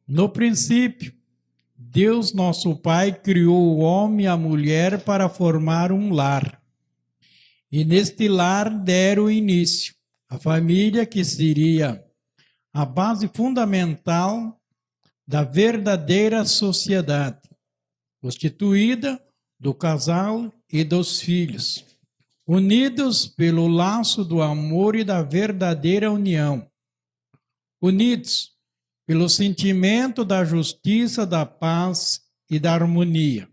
No princípio, Deus, nosso Pai, criou o homem e a mulher para formar um lar. E neste lar deram início a família, que seria a base fundamental da verdadeira sociedade, constituída do casal e dos filhos, unidos pelo laço do amor e da verdadeira união, unidos pelo sentimento da justiça, da paz e da harmonia,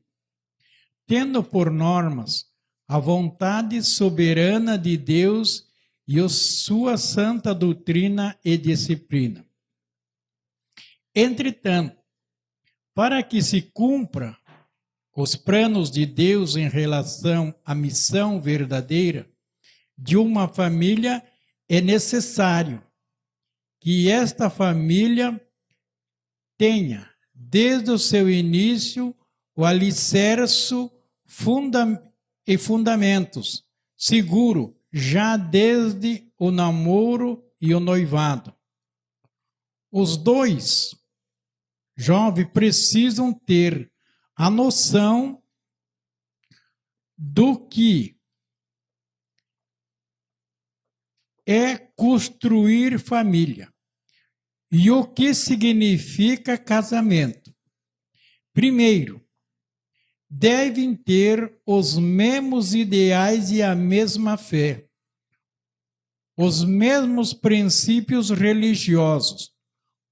tendo por normas a vontade soberana de Deus e a sua santa doutrina e disciplina. Entretanto, para que se cumpra os planos de Deus em relação à missão verdadeira de uma família, é necessário que esta família tenha, desde o seu início, o alicerce e fundamentos seguro, já desde o namoro e o noivado. Os dois jovens precisam ter a noção do que é construir família e o que significa casamento. Primeiro, devem ter os mesmos ideais e a mesma fé, os mesmos princípios religiosos,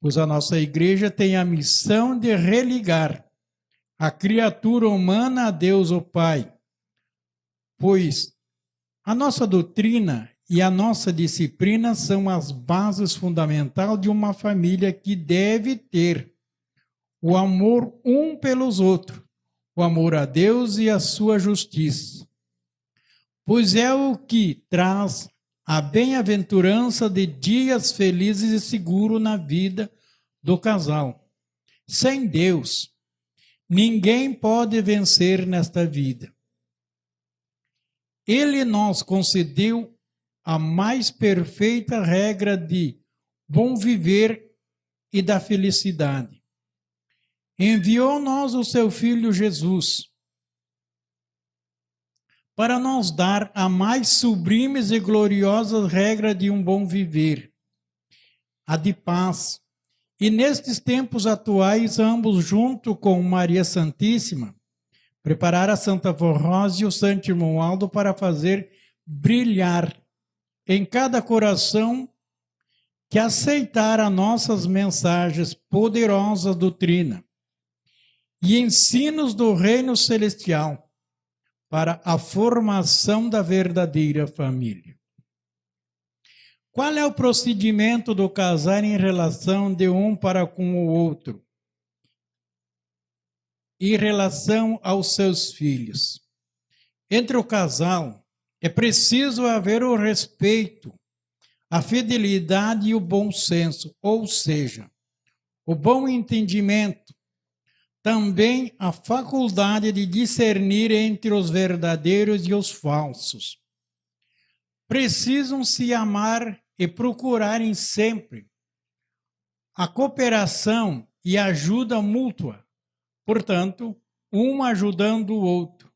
pois a nossa igreja tem a missão de religar a criatura humana a Deus o Pai, pois a nossa doutrina e a nossa disciplina são as bases fundamentais de uma família que deve ter o amor um pelos outros, o amor a Deus e a sua justiça, pois é o que traz a bem-aventurança de dias felizes e seguros na vida do casal. Sem Deus, ninguém pode vencer nesta vida. Ele nos concedeu a mais perfeita regra de bom viver e da felicidade. Enviou-nos o seu Filho Jesus para nos dar a mais sublimes e gloriosas regras de um bom viver, a de paz. E nestes tempos atuais, ambos, junto com Maria Santíssima, prepararam a Santa Rosa e o Santo Irmão Aldo para fazer brilhar em cada coração que aceitar as nossas mensagens poderosas doutrina e ensinos do reino celestial para a formação da verdadeira família. Qual é o procedimento do casal em relação de um para com o outro? Em relação aos seus filhos. Entre o casal, é preciso haver o respeito, a fidelidade e o bom senso, ou seja, o bom entendimento, também a faculdade de discernir entre os verdadeiros e os falsos. Precisam se amar e procurarem sempre a cooperação e ajuda mútua, portanto, um ajudando o outro.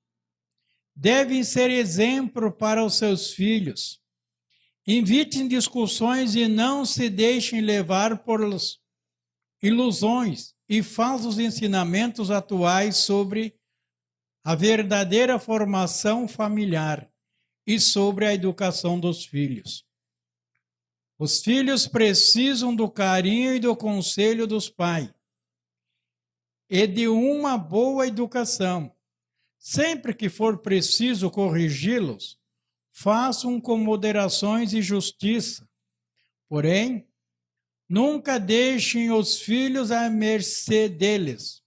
Devem ser exemplo para os seus filhos. Evitem discussões e não se deixem levar por ilusões e falsos ensinamentos atuais sobre a verdadeira formação familiar e sobre a educação dos filhos. Os filhos precisam do carinho e do conselho dos pais e de uma boa educação. Sempre que for preciso corrigi-los, façam com moderações e justiça. Porém, nunca deixem os filhos à mercê deles,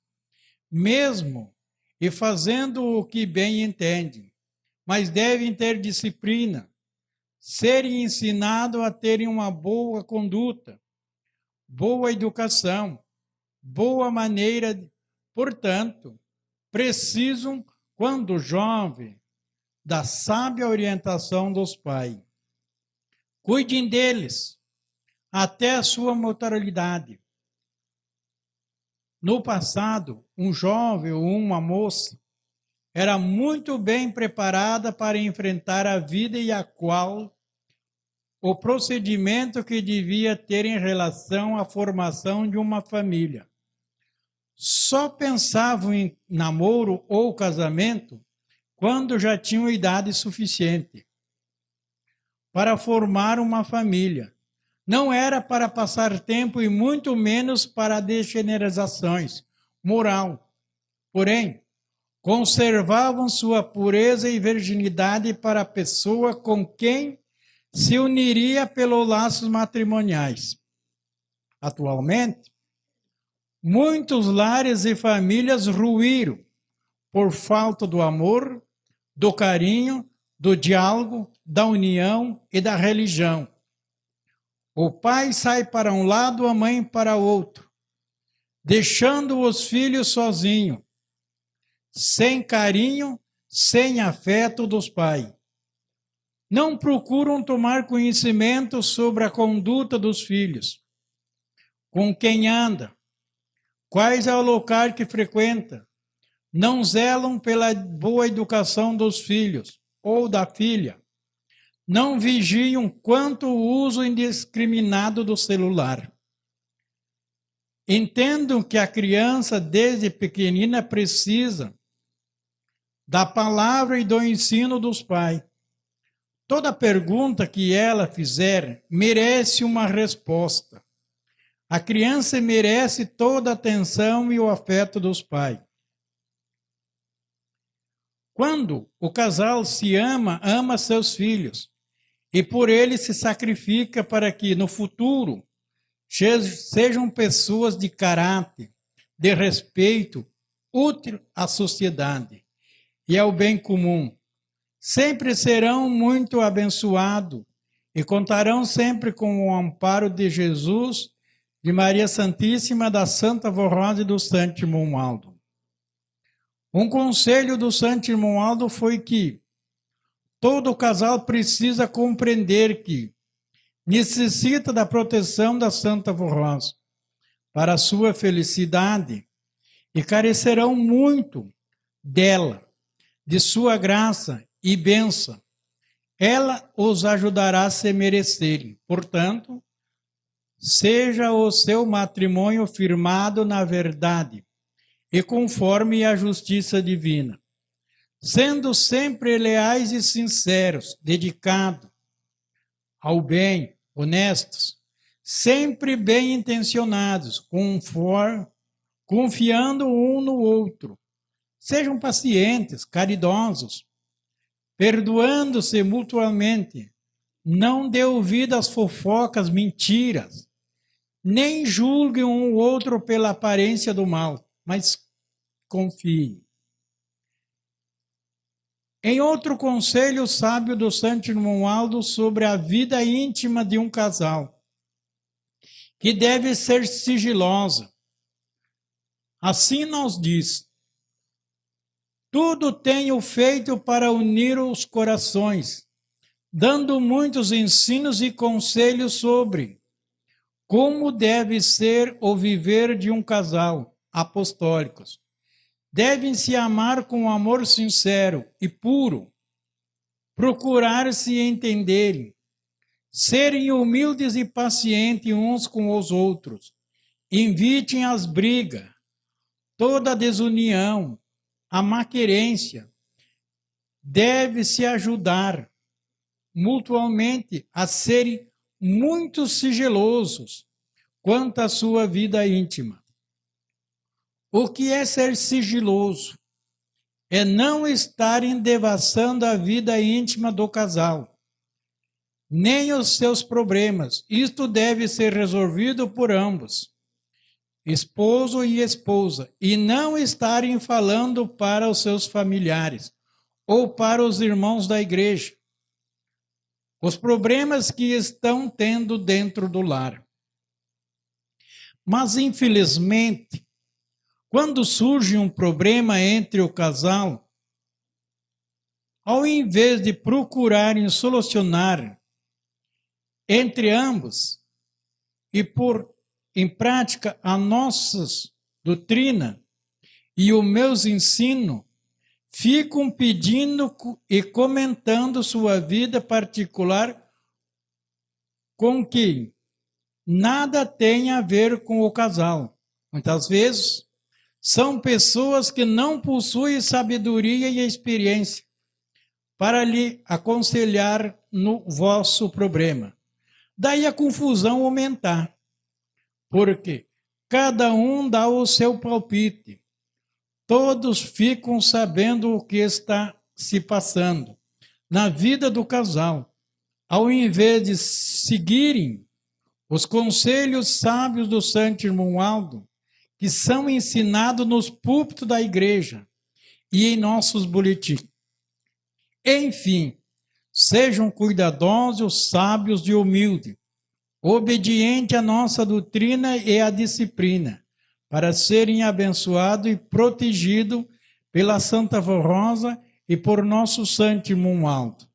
mesmo e fazendo o que bem entendem, mas devem ter disciplina, serem ensinados a terem uma boa conduta, boa educação, boa maneira. Portanto, precisam, quando jovem, da sábia orientação dos pais. Cuidem deles até a sua mortalidade. No passado, um jovem ou uma moça era muito bem preparada para enfrentar a vida e a qual o procedimento que devia ter em relação à formação de uma família. Só pensavam em namoro ou casamento quando já tinham idade suficiente para formar uma família. Não era para passar tempo e muito menos para degenerações moral. Porém, conservavam sua pureza e virginidade para a pessoa com quem se uniria pelos laços matrimoniais. Atualmente, muitos lares e famílias ruíram por falta do amor, do carinho, do diálogo, da união e da religião. O pai sai para um lado, a mãe para o outro, deixando os filhos sozinhos, sem carinho, sem afeto dos pais. Não procuram tomar conhecimento sobre a conduta dos filhos, com quem anda, quais é o local que frequenta. Não zelam pela boa educação dos filhos ou da filha. Não vigiam quanto o uso indiscriminado do celular. Entendam que a criança, desde pequenina, precisa da palavra e do ensino dos pais. Toda pergunta que ela fizer merece uma resposta. A criança merece toda a atenção e o afeto dos pais. Quando o casal se ama, ama seus filhos e por eles se sacrifica para que no futuro sejam pessoas de caráter, de respeito, útil à sociedade e ao bem comum. Sempre serão muito abençoados e contarão sempre com o amparo de Jesus, de Maria Santíssima, da Santa Rosa e do Santo Romualdo. Um conselho do Santo Romualdo foi que todo casal precisa compreender que necessita da proteção da Santa Rosa para a sua felicidade e carecerão muito dela, de sua graça e bênção. Ela os ajudará a se merecerem. Portanto, seja o seu matrimônio firmado na verdade e conforme a justiça divina, sendo sempre leais e sinceros, dedicados ao bem, honestos, sempre bem intencionados, confiando um no outro. Sejam pacientes, caridosos, perdoando-se mutuamente. Não dê ouvido às fofocas, mentiras, nem julguem um outro pela aparência do mal, mas confiem. Em outro conselho sábio do Santo Romualdo sobre a vida íntima de um casal, que deve ser sigilosa. Assim nos diz: tudo tenho feito para unir os corações, dando muitos ensinos e conselhos sobre como deve ser o viver de um casal apostólicos. Devem se amar com amor sincero e puro, procurar se entenderem, serem humildes e pacientes uns com os outros, evitem as brigas, toda a desunião, a malquerência. Deve se ajudar mutuamente a serem muito sigilosos quanto à sua vida íntima. O que é ser sigiloso? É não estarem devassando a vida íntima do casal, nem os seus problemas. Isto deve ser resolvido por ambos, esposo e esposa, e não estarem falando para os seus familiares ou para os irmãos da igreja os problemas que estão tendo dentro do lar. Mas, infelizmente, quando surge um problema entre o casal, ao invés de procurarem solucionar entre ambos e pôr em prática as nossas doutrina e os meus ensinos, ficam pedindo e comentando sua vida particular com que nada tem a ver com o casal. Muitas vezes, são pessoas que não possuem sabedoria e experiência para lhe aconselhar no vosso problema. Daí a confusão aumentar, porque cada um dá o seu palpite. Todos ficam sabendo o que está se passando na vida do casal, ao invés de seguirem os conselhos sábios do Santo Irmão Aldo, que são ensinados nos púlpitos da igreja e em nossos boletins. Enfim, sejam cuidadosos, sábios e humildes, obedientes à nossa doutrina e à disciplina, para serem abençoados e protegidos pela Santa Vó Rosa e por nosso Santo Irmão Aldo.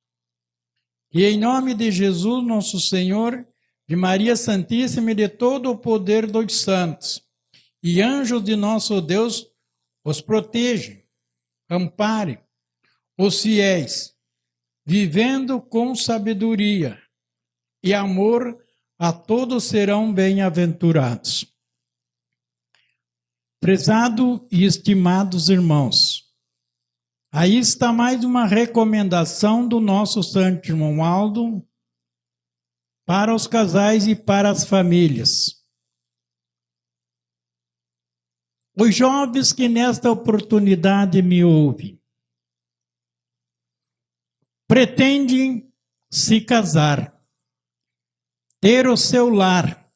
E em nome de Jesus, nosso Senhor, de Maria Santíssima e de todo o poder dos santos, e anjos de nosso Deus, os protejam, amparem os fiéis, vivendo com sabedoria e amor, a todos serão bem-aventurados. Prezado e estimados irmãos, aí está mais uma recomendação do nosso Santo Irmão Aldo para os casais e para as famílias. Os jovens que nesta oportunidade me ouvem, pretendem se casar, ter o seu lar,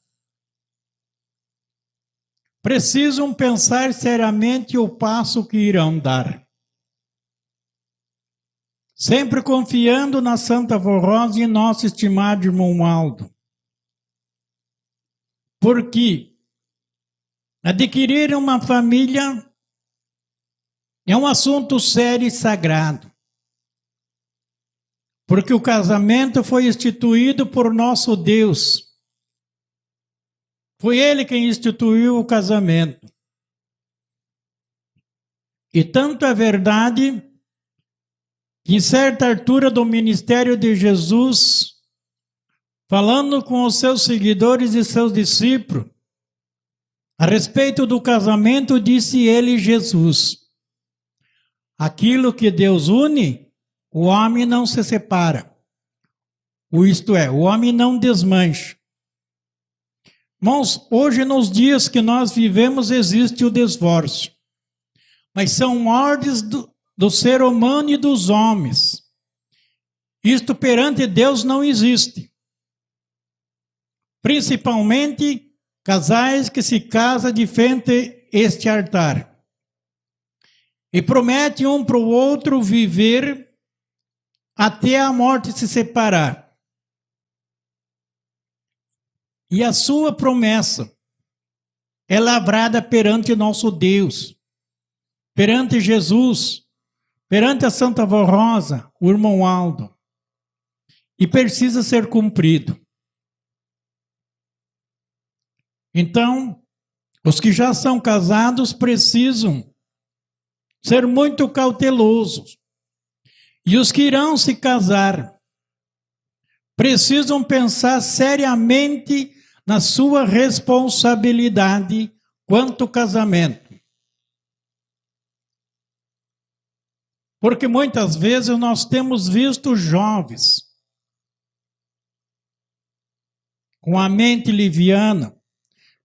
precisam pensar seriamente o passo que irão dar. Sempre confiando na Santa Vó Rosa e nosso estimado Irmão Aldo. Porque adquirir uma família é um assunto sério e sagrado. Porque o casamento foi instituído por nosso Deus. Foi Ele quem instituiu o casamento. E tanto é verdade que em certa altura do ministério de Jesus, falando com os seus seguidores e seus discípulos, a respeito do casamento, disse ele, Jesus: aquilo que Deus une, o homem não se separa. Isto é, o homem não desmancha. Irmãos, hoje nos dias que nós vivemos existe o divórcio. Mas são ordens do ser humano e dos homens. Isto perante Deus não existe. Principalmente casais que se casam de frente a este altar. E prometem um para o outro viver até a morte se separar. E a sua promessa é lavrada perante nosso Deus, perante Jesus, perante a Santa Vó Rosa, o Irmão Aldo. E precisa ser cumprido. Então, os que já são casados precisam ser muito cautelosos. E os que irão se casar precisam pensar seriamente na sua responsabilidade quanto ao casamento. Porque muitas vezes nós temos visto jovens com a mente liviana,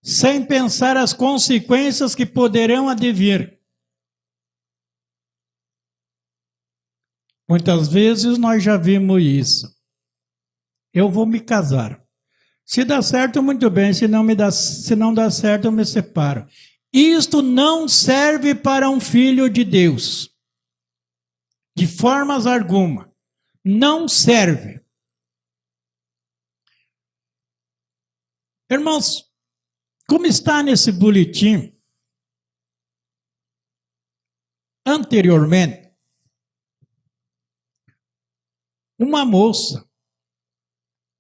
sem pensar as consequências que poderão advir. Muitas vezes nós já vimos isso. Eu vou me casar. Se dá certo, muito bem. Se não dá certo, eu me separo. Isto não serve para um filho de Deus. De formas alguma. Não serve. Irmãos, como está nesse boletim, anteriormente, uma moça,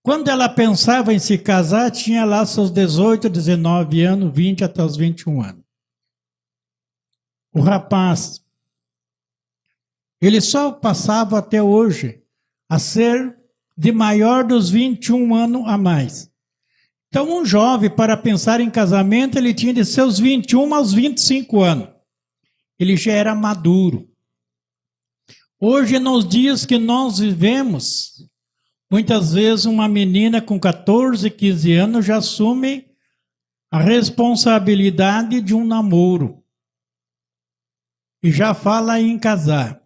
quando ela pensava em se casar, tinha lá seus 18, 19 anos, 20 até os 21 anos. o rapaz, ele só passava até hoje a ser de maior dos 21 anos a mais. Então, um jovem, para pensar em casamento, ele tinha de seus 21 aos 25 anos. Ele já era maduro. Hoje, nos dias que nós vivemos, muitas vezes uma menina com 14, 15 anos já assume a responsabilidade de um namoro. E já fala em casar.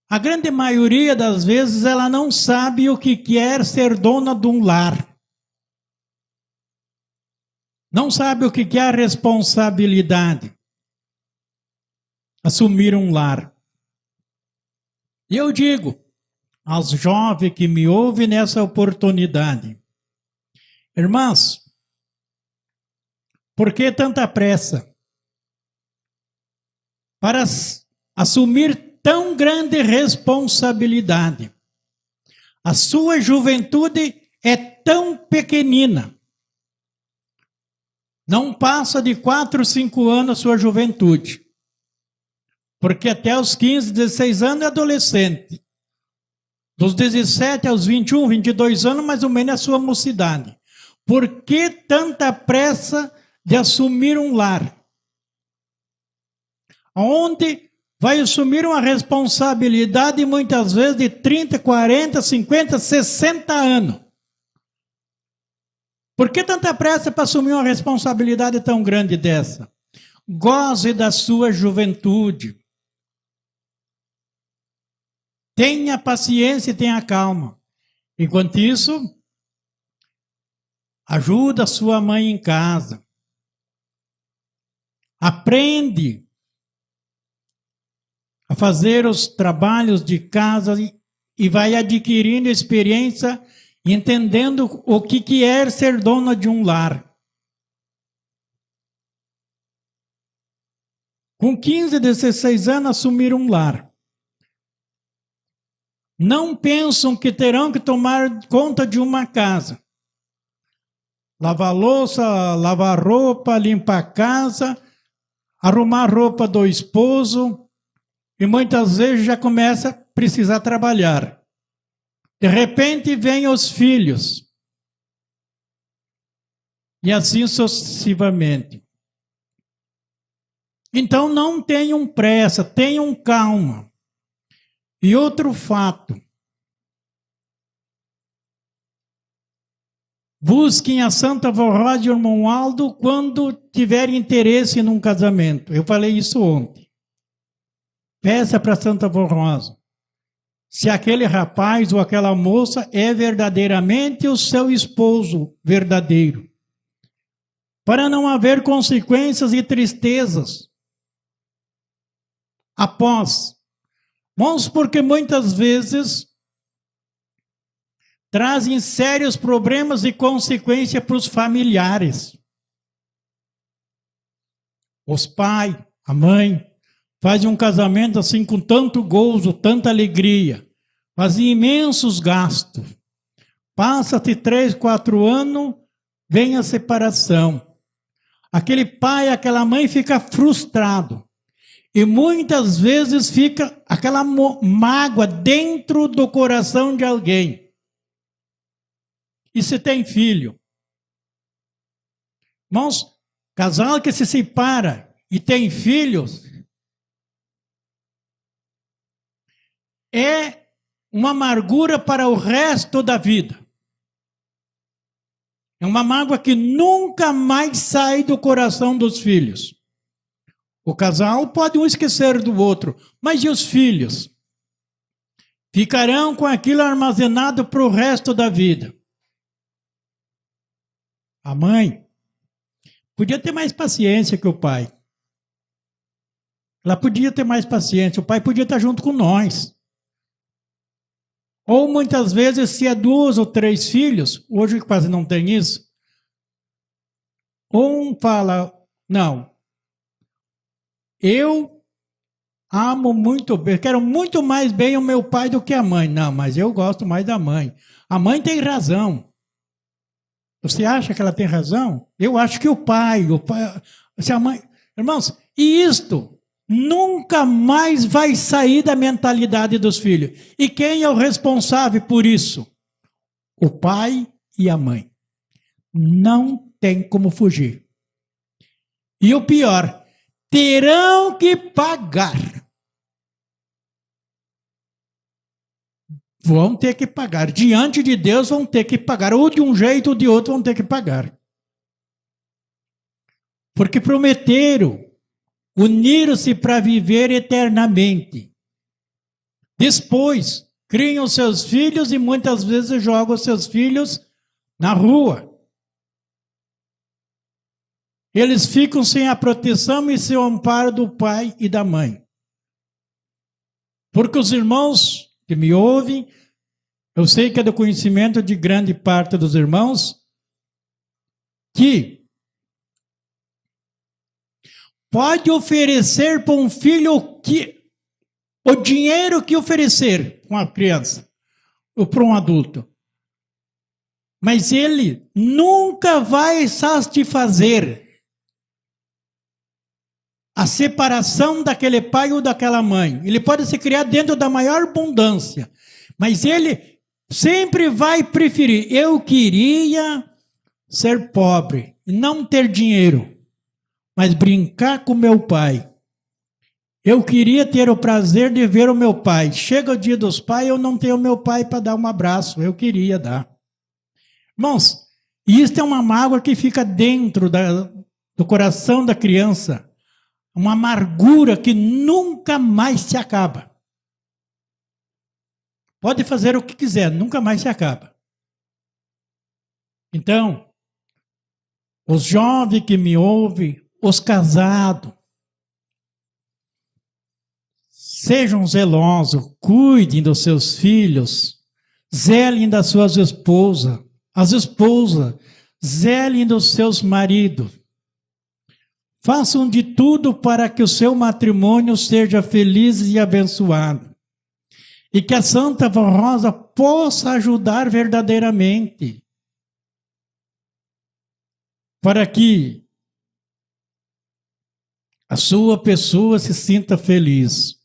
A grande maioria das vezes ela não sabe o que quer ser dona de um lar. Não sabe o que é a responsabilidade. Assumir um lar. E eu digo aos jovens que me ouvem nessa oportunidade: irmãos, por que tanta pressa para assumir tão grande responsabilidade? A sua juventude é tão pequenina. Não passa de 4, 5 anos a sua juventude. Porque até os 15, 16 anos é adolescente. Dos 17 aos 21, 22 anos, mais ou menos é a sua mocidade. Por que tanta pressa de assumir um lar? Onde vai assumir uma responsabilidade muitas vezes de 30, 40, 50, 60 anos. Por que tanta pressa para assumir uma responsabilidade tão grande dessa? Goze da sua juventude. Tenha paciência e tenha calma. Enquanto isso, ajuda a sua mãe em casa. Aprende a fazer os trabalhos de casa e vai adquirindo experiência, entendendo o que é ser dona de um lar. Com 15, 16 anos, assumir um lar. Não pensam que terão que tomar conta de uma casa. Lavar louça, lavar roupa, limpar a casa, arrumar a roupa do esposo, e muitas vezes já começa a precisar trabalhar. De repente vêm os filhos. E assim sucessivamente. Então não tenham pressa, tenham calma. E outro fato. Busquem a Santa Vó Rosa e o irmão Aldo quando tiverem interesse num casamento. Eu falei isso ontem. Peça para Santa Vó Rosa se aquele rapaz ou aquela moça é verdadeiramente o seu esposo verdadeiro. Para não haver consequências e tristezas após. Irmãos, porque muitas vezes trazem sérios problemas e consequências para os familiares. Os pais, a mãe, fazem um casamento assim com tanto gozo, tanta alegria, fazem imensos gastos. Passa-se 3, 4 anos, vem a separação. Aquele pai, aquela mãe fica frustrado. E muitas vezes fica aquela mágoa dentro do coração de alguém. E se tem filho? Irmãos, casal que se separa e tem filhos, é uma amargura para o resto da vida. É uma mágoa que nunca mais sai do coração dos filhos. O casal pode um esquecer do outro, mas e os filhos? Ficarão com aquilo armazenado para o resto da vida. A mãe podia ter mais paciência que o pai. Ela podia ter mais paciência, o pai podia estar junto com nós. Ou muitas vezes, se é 2 ou 3 filhos, hoje quase não tem isso, um fala, não, eu amo muito bem, quero muito mais bem o meu pai do que a mãe. Não, mas eu gosto mais da mãe. A mãe tem razão. Você acha que ela tem razão? Eu acho que o pai, se a mãe, Irmãos, e isto nunca mais vai sair da mentalidade dos filhos. E quem é o responsável por isso? O pai e a mãe. Não tem como fugir. E o pior, terão que pagar. Vão ter que pagar. Diante de Deus vão ter que pagar. Ou de um jeito ou de outro vão ter que pagar. Porque prometeram, uniram-se para viver eternamente. Depois, criam seus filhos e muitas vezes jogam seus filhos na rua. Eles ficam sem a proteção e sem o amparo do pai e da mãe. Porque os irmãos que me ouvem, eu sei que é do conhecimento de grande parte dos irmãos, que pode oferecer para um filho o dinheiro que oferecer para uma criança ou para um adulto. Mas ele nunca vai satisfazer a separação daquele pai ou daquela mãe. Ele pode se criar dentro da maior abundância, mas ele sempre vai preferir. Eu queria ser pobre e não ter dinheiro, mas brincar com meu pai. Eu queria ter o prazer de ver o meu pai. Chega o dia dos pais, eu não tenho meu pai para dar um abraço. Eu queria dar. Irmãos, isso é uma mágoa que fica dentro do coração da criança. Uma amargura que nunca mais se acaba. Pode fazer o que quiser, nunca mais se acaba. Então, os jovens que me ouvem, os casados, sejam zelosos, cuidem dos seus filhos, zelem das suas esposas, as esposas, zelem dos seus maridos. Façam de tudo para que o seu matrimônio seja feliz e abençoado. E que a Santa Vó Rosa possa ajudar verdadeiramente. Para que a sua pessoa se sinta feliz.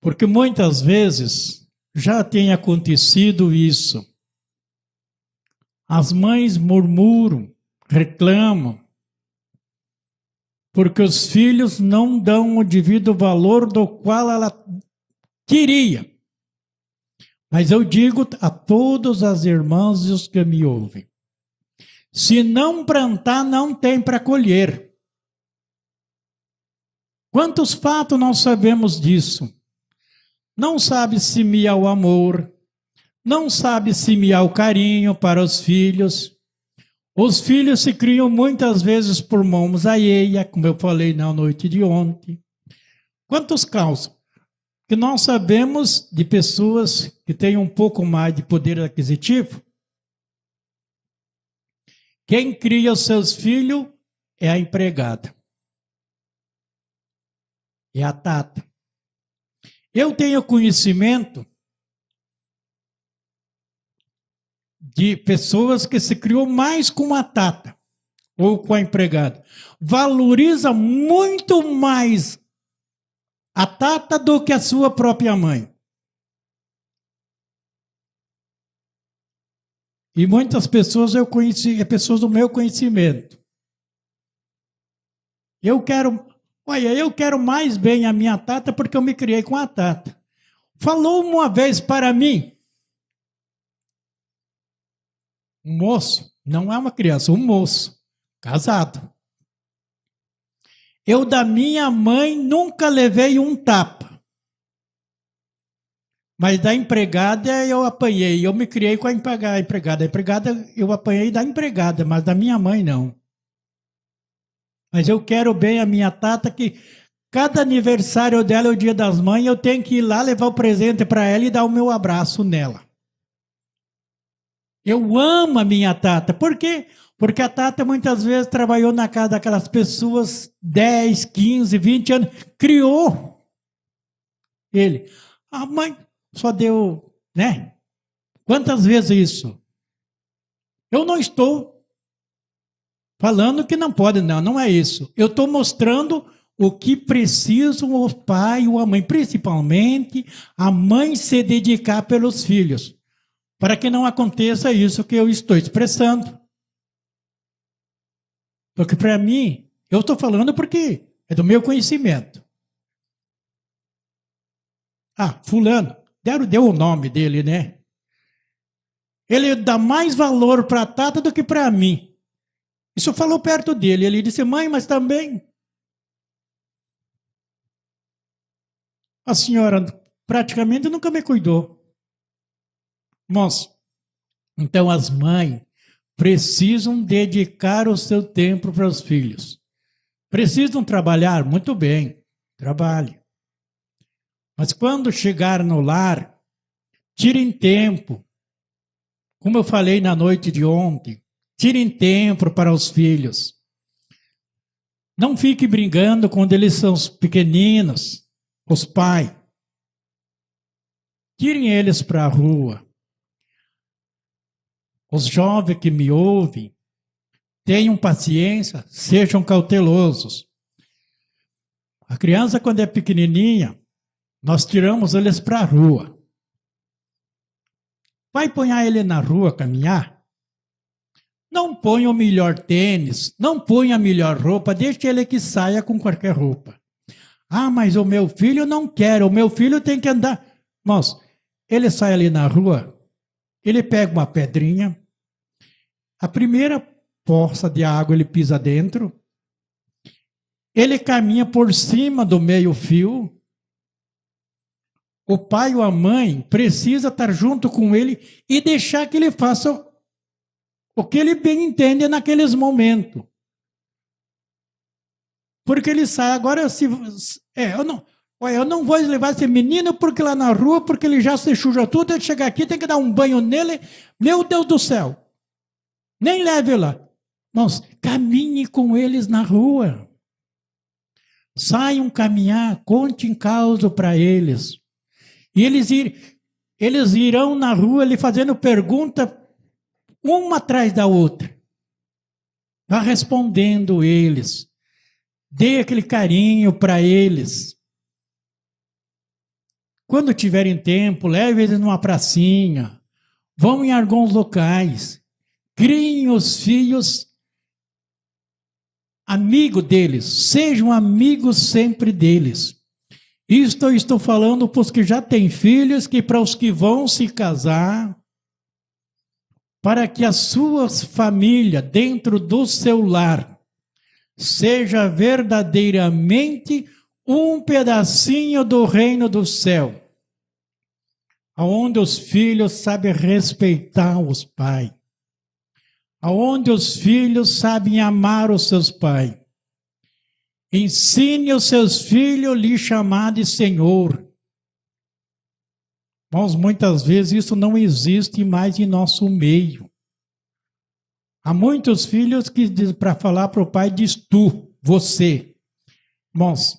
Porque muitas vezes já tem acontecido isso. As mães murmuram, reclamam, porque os filhos não dão o devido valor do qual ela queria. Mas eu digo a todos as irmãs e os que me ouvem, se não plantar, não tem para colher. Quantos fatos nós sabemos disso? Não sabe semear o amor, não sabe semear o carinho para os filhos. Os filhos se criam muitas vezes por mãos alheias, como eu falei na noite de ontem. Quantos casos que nós sabemos de pessoas que têm um pouco mais de poder aquisitivo? Quem cria os seus filhos é a empregada. É a tata. Eu tenho conhecimento de pessoas que se criou mais com a tata ou com a empregada. Valoriza muito mais a tata do que a sua própria mãe. E muitas pessoas eu conheci, pessoas do meu conhecimento. Eu quero mais bem a minha tata porque eu me criei com a tata. Falou uma vez para mim, um moço, não é uma criança, um moço, casado. Eu da minha mãe nunca levei um tapa. Mas da empregada eu apanhei. Eu me criei com a empregada. A empregada eu apanhei da empregada, mas da minha mãe não. Mas eu quero bem a minha tata, que cada aniversário dela, o Dia das Mães, eu tenho que ir lá levar o presente para ela e dar o meu abraço nela. Eu amo a minha tata. Por quê? Porque a tata muitas vezes trabalhou na casa daquelas pessoas 10, 15, 20 anos. Criou ele. A mãe só deu, né? Quantas vezes isso? Eu não estou falando que não pode, não, não é isso. Eu estou mostrando o que precisam o pai ou a mãe, principalmente a mãe se dedicar pelos filhos, para que não aconteça isso que eu estou expressando. Porque para mim, eu estou falando porque é do meu conhecimento. Ah, fulano, deu o nome dele, né? Ele dá mais valor para a Tata do que para mim. Isso falou perto dele. Ele disse, mãe, mas também a senhora praticamente nunca me cuidou. Moço, então as mães precisam dedicar o seu tempo para os filhos. Precisam trabalhar? Muito bem, trabalhe. Mas quando chegar no lar, tirem tempo. Como eu falei na noite de ontem, tirem tempo para os filhos. Não fique brigando quando eles são pequeninos, os pais. Tirem eles para a rua. Os jovens que me ouvem, tenham paciência, sejam cautelosos. A criança, quando é pequenininha, nós tiramos eles para a rua. Vai pôr ele na rua caminhar? Não põe o melhor tênis, não põe a melhor roupa, deixe ele que saia com qualquer roupa. Ah, mas o meu filho não quer, o meu filho tem que andar. Moço, ele sai ali na rua, ele pega uma pedrinha, a primeira poça de água ele pisa dentro, ele caminha por cima do meio-fio. O pai ou a mãe precisa estar junto com ele e deixar que ele faça o que ele bem entende naqueles momentos. Porque ele sai agora, eu não vou levar esse menino porque lá na rua, porque ele já se suja tudo, ele chegar aqui, tem que dar um banho nele. Meu Deus do céu! Nem leve lá. Nossa, caminhe com eles na rua. Saiam caminhar, contem causa para eles. E eles irão na rua lhe fazendo pergunta, uma atrás da outra. Vá respondendo eles. Dê aquele carinho para eles. Quando tiverem tempo, leve eles numa pracinha. Vão em alguns locais. Criem os filhos amigo deles. Sejam amigos sempre deles. Isto eu estou falando para os que já têm filhos, que para os que vão se casar, para que a sua família, dentro do seu lar, seja verdadeiramente um pedacinho do reino do céu, onde os filhos sabem respeitar os pais, onde os filhos sabem amar os seus pais. Ensine os seus filhos a lhe chamar de Senhor. Mas muitas vezes isso não existe mais em nosso meio. Há muitos filhos que, para falar para o pai, diz tu, você. Irmãos,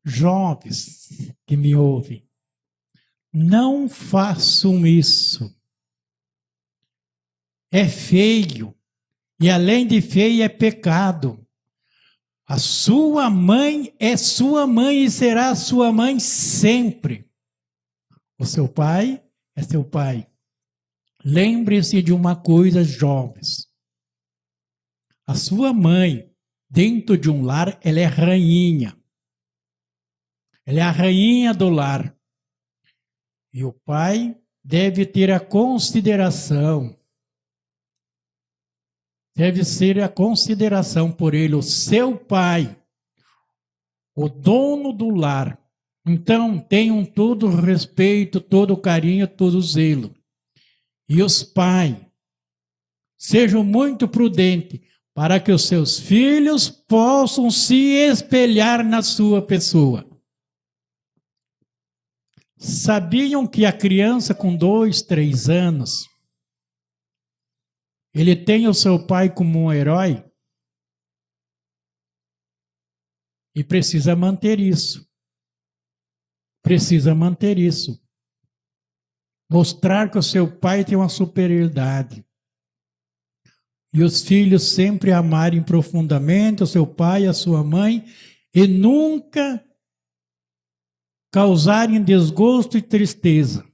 jovens que me ouvem, não façam isso. É feio. E além de feio, é pecado. A sua mãe é sua mãe e será sua mãe sempre. O seu pai é seu pai. Lembre-se de uma coisa, jovens. A sua mãe, dentro de um lar, ela é rainha. Ela é a rainha do lar. E o pai deve ter a consideração. Deve ser a consideração por ele, o seu pai, o dono do lar. Então, tenham todo o respeito, todo o carinho, todo o zelo. E os pais, sejam muito prudentes, para que os seus filhos possam se espelhar na sua pessoa. Sabiam que a criança com 2, 3 anos, ele tem o seu pai como um herói? E precisa manter isso. Precisa manter isso. Mostrar que o seu pai tem uma superioridade. E os filhos sempre amarem profundamente o seu pai e a sua mãe e nunca causarem desgosto e tristeza.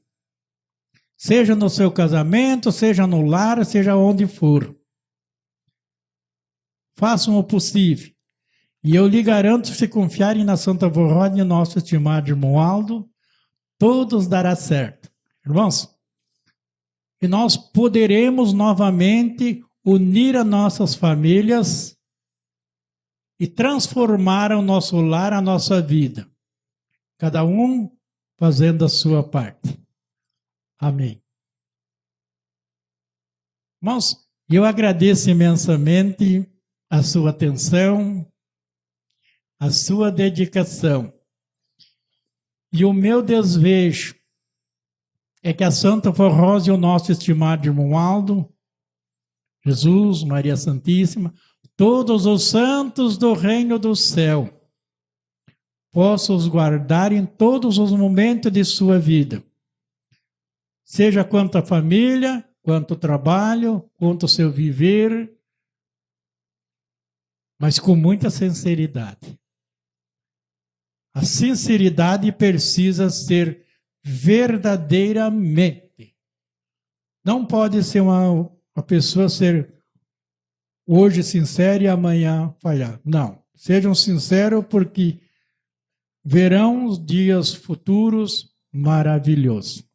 Seja no seu casamento, seja no lar, seja onde for. Façam o possível. E eu lhe garanto, se confiarem na Santa Vorrode e nosso estimado irmão Aldo, todos dará certo. Irmãos, e nós poderemos novamente unir as nossas famílias e transformar o nosso lar, a nossa vida. Cada um fazendo a sua parte. Amém. Irmãos, eu agradeço imensamente a sua atenção, a sua dedicação. E o meu desejo é que a Santa Forrose e o nosso estimado irmão Aldo, Jesus, Maria Santíssima, todos os santos do reino do céu, possam os guardar em todos os momentos de sua vida. Seja quanto a família, quanto o trabalho, quanto o seu viver, mas com muita sinceridade. A sinceridade precisa ser verdadeiramente. Não pode ser uma pessoa ser hoje sincera e amanhã falhar. Não. Sejam sinceros porque verão os dias futuros maravilhosos.